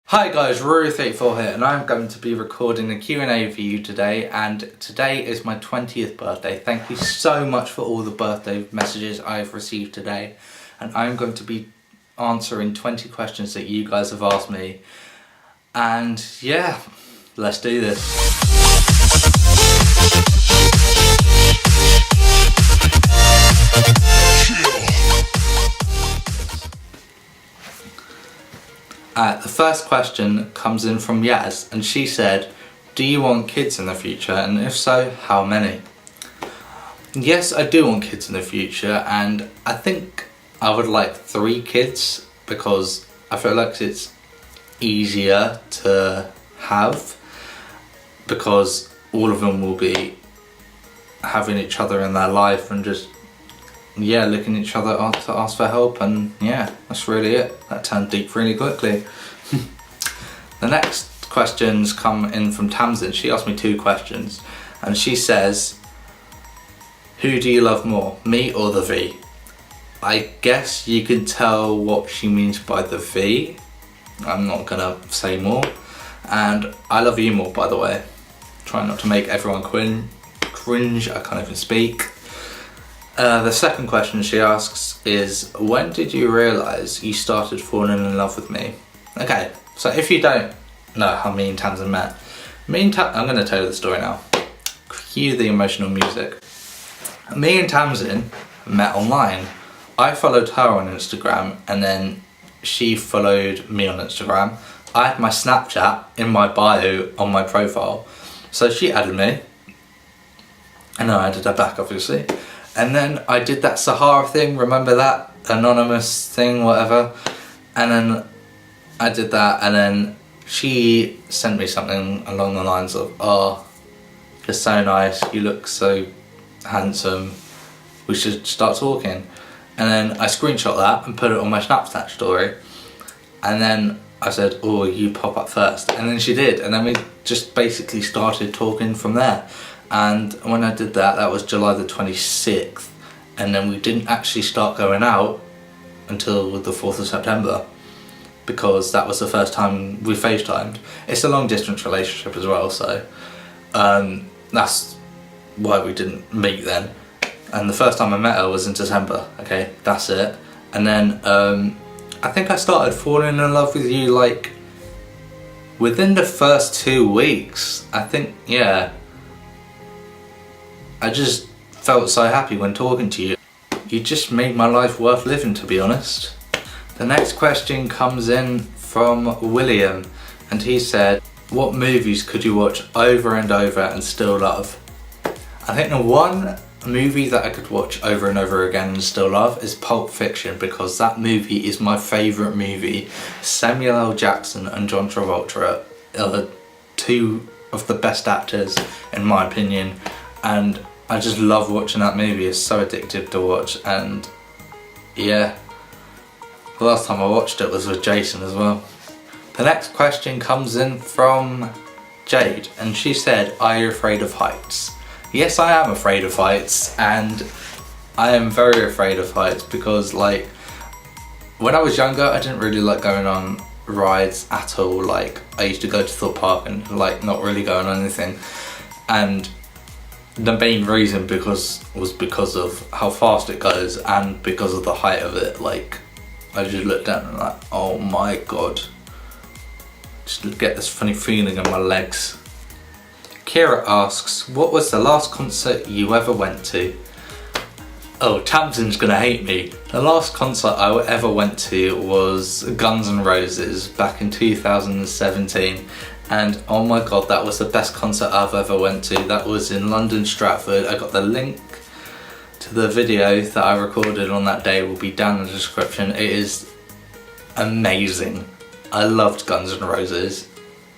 Hi guys, Ruru34 here, and I'm going to be recording a Q&A for you today, and today is my 20th birthday. Thank you so much for all the birthday messages I've received today, and I'm going to be answering 20 questions that you guys have asked me, and yeah, let's do this. The first question comes in from Yaz, and she said, do you want kids in the future, and if so, how many? Yes, I do want kids in the future, and I think I would like 3 kids because I feel like it's easier to have because all of them will be having each other in their life and just looking at each other to ask for help, and yeah, that's really it. That turned deep really quickly. The next questions come in from Tamsin. She asked me 2 questions, and she says, who do you love more, me or the V? I guess you can tell what she means by the V. I'm not gonna say more. And I love you more, by the way. Try not to make everyone cringe. I can't even speak. The second question she asks is, when did you realise you started falling in love with me? Okay, so if you don't know how me and Tamsin met, I'm going to tell you the story now. Cue the emotional music. Me and Tamsin met online. I followed her on Instagram, and then she followed me on Instagram. I had my Snapchat in my bio on my profile, so she added me, and I added her back obviously. And then I did that Sahara thing, remember that? Anonymous thing, whatever. And then I did that, and then she sent me something along the lines of, oh, you're so nice, you look so handsome, we should start talking. And then I screenshot that and put it on my Snapchat story. And then I said, oh, you pop up first. And then she did, and then we just basically started talking from there. And when I did that, that was July the 26th, and then we didn't actually start going out until the 4th of September because that was the first time we FaceTimed. It's a long distance relationship as well, so that's why we didn't meet then. And the first time I met her was in December, okay, that's it. And then I think I started falling in love with you like within the first 2 weeks, I think, yeah. I just felt so happy when talking to you. You just made my life worth living, to be honest. The next question comes in from William, and he said, what movies could you watch over and over and still love? I think the one movie that I could watch over and over again and still love is Pulp Fiction, because that movie is my favourite movie. Samuel L. Jackson and John Travolta are 2 of the best actors in my opinion, and I just love watching that movie. It's so addictive to watch, and yeah, the last time I watched it was with Jason as well. The next question comes in from Jade, and she said, are you afraid of heights? Yes, I am afraid of heights, and I am very afraid of heights because, like, when I was younger I didn't really like going on rides at all. Like, I used to go to Thorpe Park and like not really going on anything, and the main reason was because of how fast it goes and because of the height of it. Like, I just looked down and like, oh my god, just get this funny feeling in my legs. Kira asks, what was the last concert you ever went to? Oh, Tamsin's gonna hate me. The last concert I ever went to was Guns N' Roses back in 2017. And oh my god, that was the best concert I've ever went to. That was in London, Stratford. I got the link to the video that I recorded on that day, will be down in the description. It is amazing. I loved Guns N' Roses.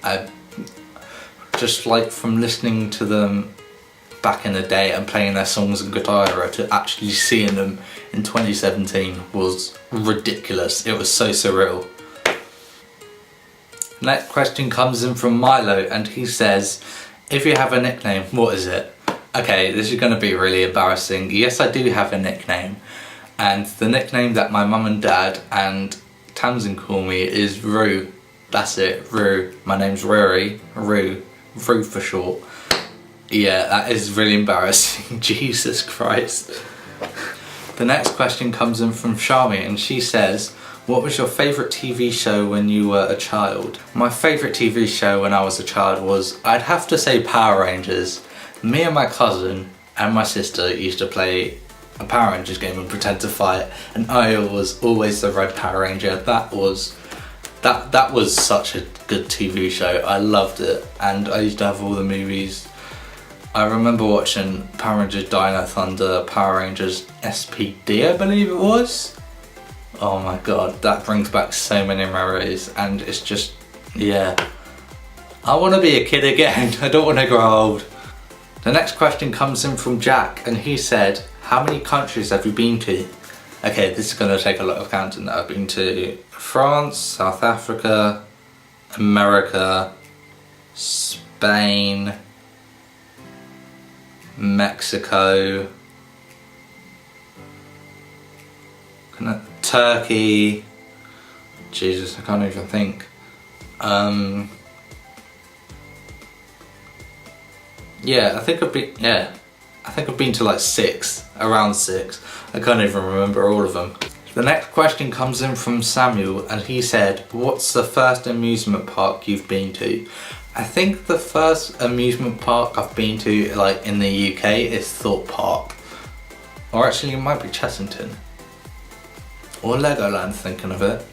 I just, like, from listening to them back in the day and playing their songs and guitar to actually seeing them in 2017 was ridiculous. It was so surreal. Next question comes in from Milo, and he says, if you have a nickname, what is it? Okay, this is going to be really embarrassing. Yes, I do have a nickname, and the nickname that my mum and dad and Tamsin call me is Roo. That's it, Rue. My name's Rory. Rue for short. Yeah, that is really embarrassing. Jesus Christ. The next question comes in from Shami, and she says, what was your favourite TV show when you were a child? My favourite TV show when I was a child was, I'd have to say, Power Rangers. Me and my cousin and my sister used to play a Power Rangers game and pretend to fight, and I was always the Red Power Ranger. That was such a good TV show. I loved it, and I used to have all the movies. I remember watching Power Rangers Dino Thunder, Power Rangers SPD, I believe it was. Oh my god, that brings back so many memories, and it's just, yeah. I want to be a kid again. I don't want to grow old. The next question comes in from Jack, and he said, how many countries have you been to? Okay, this is going to take a lot of counting. I've been to France, South Africa, America, Spain, Mexico, Turkey. Jesus, I can't even think. Yeah, I think I've been to like around six. I can't even remember all of them. The next question comes in from Samuel, and he said, what's the first amusement park you've been to? I think the first amusement park I've been to, like in the UK, is Thorpe Park. Or actually it might be Chessington. Or Legoland, thinking of it.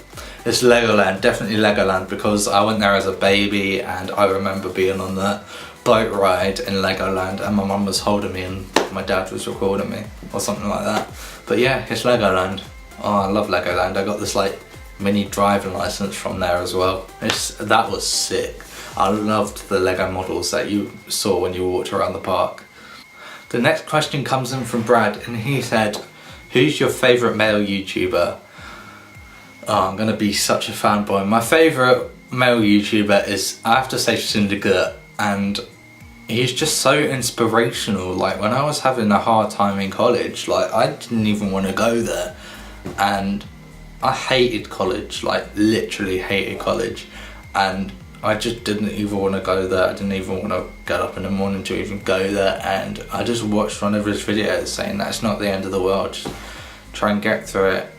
It's Legoland, definitely Legoland, because I went there as a baby and I remember being on the boat ride in Legoland and my mum was holding me and my dad was recording me or something like that. But yeah, it's Legoland. Oh, I love Legoland. I got this like mini driving license from there as well. That was sick. I loved the Lego models that you saw when you walked around the park. The next question comes in from Brad, and he said, who's your favourite male YouTuber? Oh, I'm gonna be such a fanboy. My favourite male YouTuber is, I have to say, Syndicaate, and he's just so inspirational. Like when I was having a hard time in college, like I didn't even want to go there, and I hated college, like literally hated college, and I just didn't even want to go there. I didn't even want to get up in the morning to even go there, and I just watched one of his videos saying that it's not the end of the world, just try and get through it,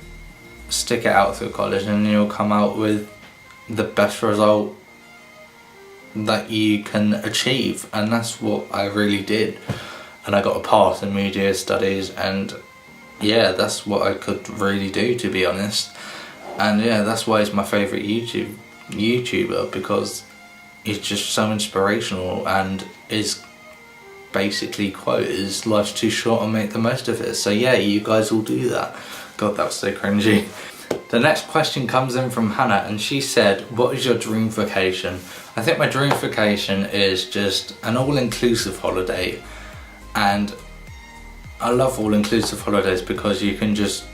stick it out through college, and you'll come out with the best result that you can achieve. And that's what I really did, and I got a pass in media studies, and yeah, that's what I could really do, to be honest. And yeah, that's why he's my favourite YouTuber, because he's just so inspirational, and his basically quote is, life's too short and make the most of it. So yeah, you guys will do that. God, that was so cringy. The next question comes in from Hannah, and she said, what is your dream vacation? I think my dream vacation is just an all-inclusive holiday, and I love all-inclusive holidays because you can just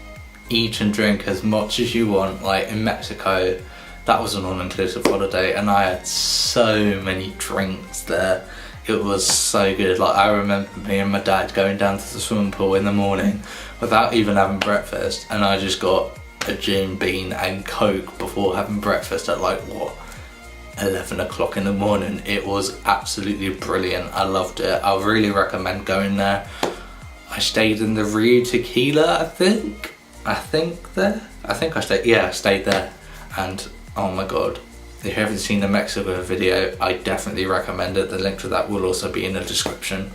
eat and drink as much as you want. Like in Mexico, that was an all-inclusive holiday, and I had so many drinks there. It was so good. Like I remember me and my dad going down to the swimming pool in the morning without even having breakfast, and I just got a gin, bean and Coke before having breakfast at like, what, 11 o'clock in the morning. It was absolutely brilliant. I loved it. I really recommend going there. I stayed in the Rio Tequila, I think I stayed there, and oh my god, if you haven't seen the Mexico video, I definitely recommend it. The link to that will also be in the description.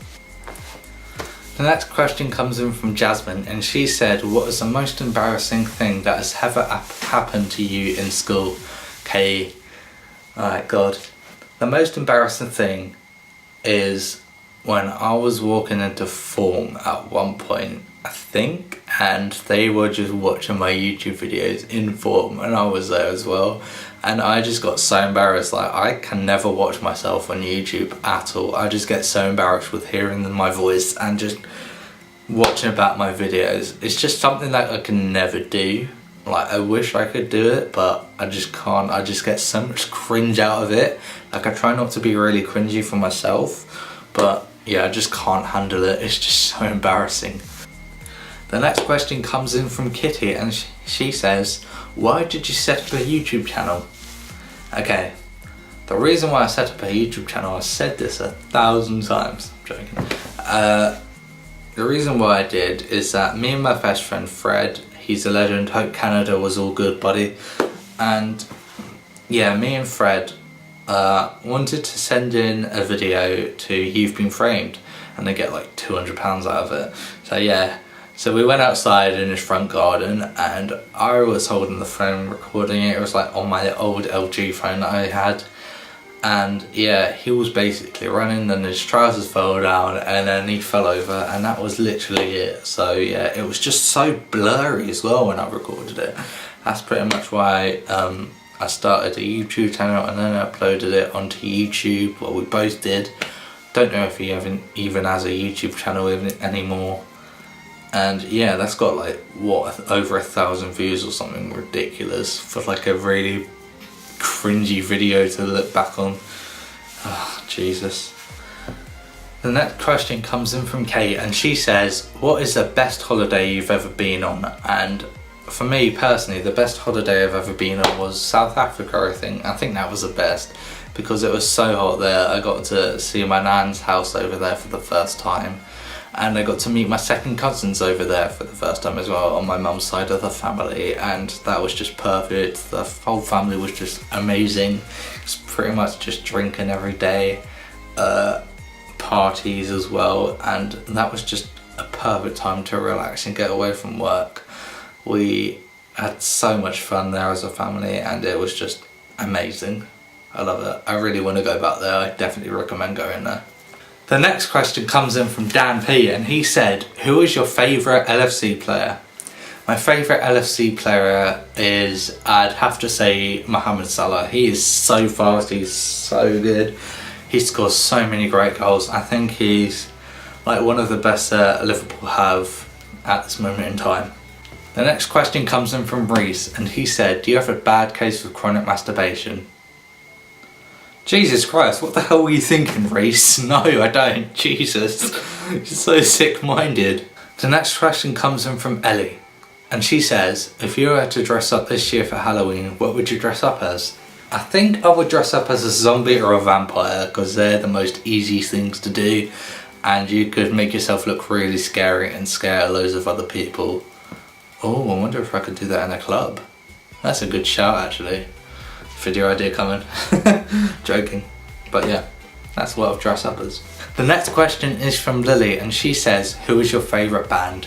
The next question comes in from Jasmine, and she said, what is the most embarrassing thing that has ever happened to you in school? Okay, alright, god. The most embarrassing thing is when I was walking into form at one point, I think, and they were just watching my YouTube videos in form, and I was there as well, and I just got so embarrassed. Like I can never watch myself on YouTube at all. I just get so embarrassed with hearing my voice and just watching about my videos. It's just something that I can never do. Like I wish I could do it, but I just can't. I just get so much cringe out of it. Like I try not to be really cringy for myself, but yeah, I just can't handle it. It's just so embarrassing. The next question comes in from Kitty, and she says, why did you set up a YouTube channel? Okay, the reason why I set up a YouTube channel, I've said this 1,000 times, I'm joking. The reason why I did is that me and my best friend Fred, he's a legend, hope Canada was all good, buddy. And yeah, me and Fred wanted to send in a video to You've Been Framed, and they get like £200 out of it. So yeah, so we went outside in his front garden, and I was holding the phone recording it. It was like on my old LG phone that I had. And yeah, he was basically running and his trousers fell down and then he fell over, and that was literally it. So yeah, it was just so blurry as well when I recorded it. That's pretty much why I started a YouTube channel and then I uploaded it onto YouTube. Well, we both did. Don't know if he even has a YouTube channel anymore. And yeah, that's got like, what, over 1,000 views or something ridiculous for like a really cringy video to look back on. Oh, Jesus. The next question comes in from Kate, and she says, what is the best holiday you've ever been on? And for me personally, the best holiday I've ever been on was South Africa, I think. I think that was the best because it was so hot there. I got to see my nan's house over there for the first time, and I got to meet my second cousins over there for the first time as well on my mum's side of the family, and that was just perfect. The whole family was just amazing. It's pretty much just drinking every day, parties as well, and that was just a perfect time to relax and get away from work. We had so much fun there as a family, and it was just amazing. I love it. I really want to go back there. I definitely recommend going there. The next question comes in from Dan P, and he said, who is your favourite LFC player? My favourite LFC player is, I'd have to say, Mohamed Salah. He is so fast, he's so good. He scores so many great goals. I think he's like one of the best Liverpool have at this moment in time. The next question comes in from Reese, and he said, do you have a bad case of chronic masturbation? Jesus Christ, what the hell were you thinking, Reese? No, I don't. Jesus. You're so sick-minded. The next question comes in from Ellie, and she says, if you were to dress up this year for Halloween, what would you dress up as? I think I would dress up as a zombie or a vampire, because they're the most easy things to do, and you could make yourself look really scary and scare loads of other people. Oh, I wonder if I could do that in a club. That's a good shout, actually. Video idea coming. Joking. But yeah, that's what I've dressed up as. The next question is from Lily, and she says, who is your favourite band?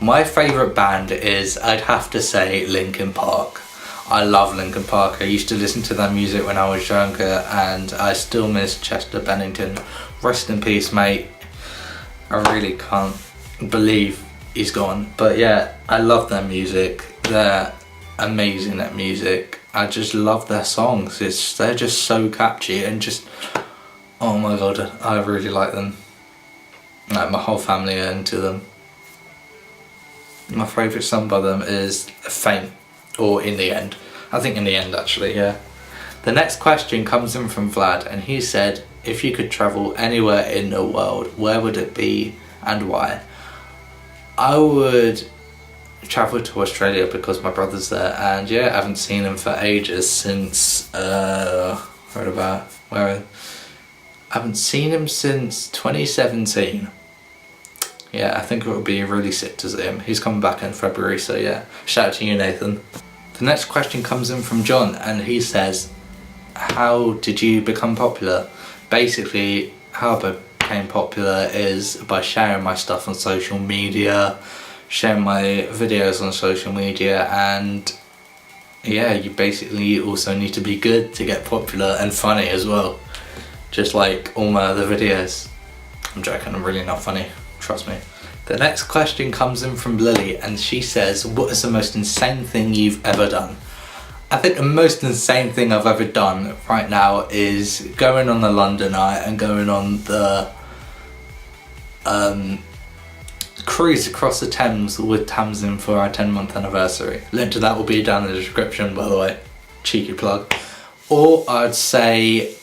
My favourite band is, I'd have to say, Linkin Park. I love Linkin Park. I used to listen to their music when I was younger, and I still miss Chester Bennington. Rest in peace, mate. I really can't believe he's gone. But yeah, I love their music. They're amazing at music. I just love their songs. They're just so catchy and just, oh my god, I really like them. Like, my whole family are into them. My favourite song by them is Faint, or In the End. I think In the End, actually, yeah. The next question comes in from Vlad, and he said, if you could travel anywhere in the world, where would it be and why? I would travel to Australia because my brother's there, and yeah, I haven't seen him for ages, since I haven't seen him since 2017. Yeah, I think it would be really sick to see him. He's coming back in February, so yeah, shout out to you, Nathan. The next question comes in from John, and he says, how did you become popular? Basically, how I became popular is by sharing my stuff on social media, sharing my videos on social media, and yeah, you basically also need to be good to get popular, and funny as well, just like all my other videos. I'm joking, I'm really not funny, trust me. The next question comes in from Lily, and she says, what is the most insane thing you've ever done? I think the most insane thing I've ever done right now is going on the London Eye and going on the cruise across the Thames with Tamsin for our 10-month anniversary. Link to that will be down in the description, by the way. Cheeky plug. Or I'd say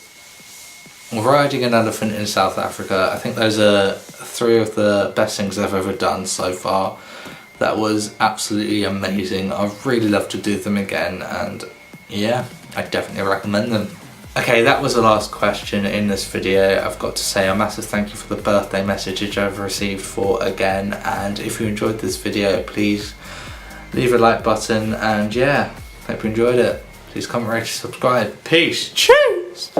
riding an elephant in South Africa. I think those are 3 of the best things I've ever done so far. That was absolutely amazing. I'd really love to do them again, and yeah, I definitely recommend them. Okay, that was the last question in this video. I've got to say a massive thank you for the birthday messages I've received for again, and if you enjoyed this video, please leave a like button, and yeah, hope you enjoyed it. Please comment, rate, subscribe. Peace. Cheers!